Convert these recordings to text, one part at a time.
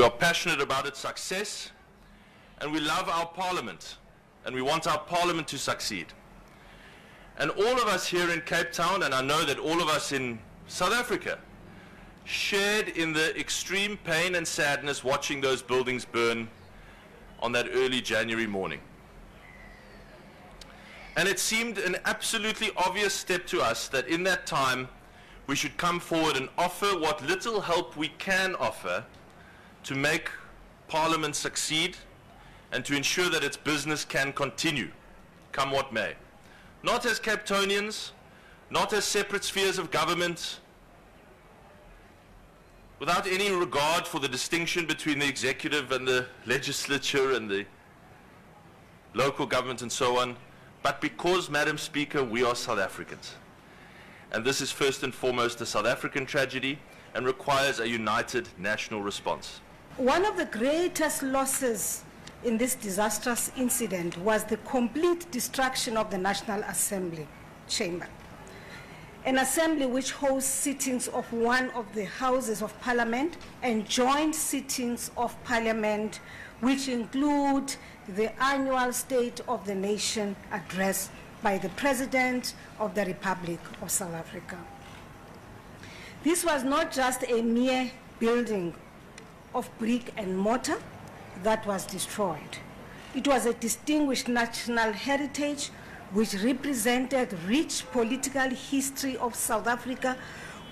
We are passionate about its success, and we love our parliament, and we want our parliament to succeed. And all of us here in Cape Town, and I know that all of us in South Africa, shared in the extreme pain and sadness watching those buildings burn on that early January morning. And it seemed an absolutely obvious step to us that in that time we should come forward and offer what little help we can offer to make Parliament succeed and to ensure that its business can continue, come what may. Not as Cape Townians, not as separate spheres of government, without any regard for the distinction between the executive and the legislature and the local government and so on, but because, Madam Speaker, we are South Africans. And this is first and foremost a South African tragedy and requires a united national response. One of the greatest losses in this disastrous incident was the complete destruction of the National Assembly chamber. An assembly which hosts sittings of one of the houses of Parliament and joint sittings of Parliament, which include the annual State of the Nation address by the President of the Republic of South Africa. This was not just a mere building of brick and mortar that was destroyed. It was a distinguished national heritage which represented rich political history of South Africa,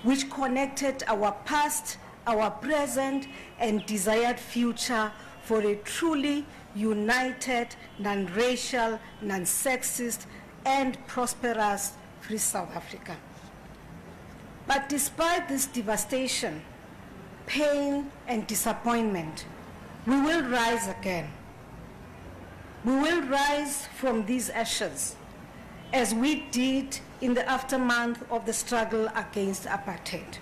which connected our past, our present, and desired future for a truly united, non-racial, non-sexist, and prosperous free South Africa. But despite this devastation, pain, and disappointment, we will rise again. We will rise from these ashes, as we did in the aftermath of the struggle against apartheid.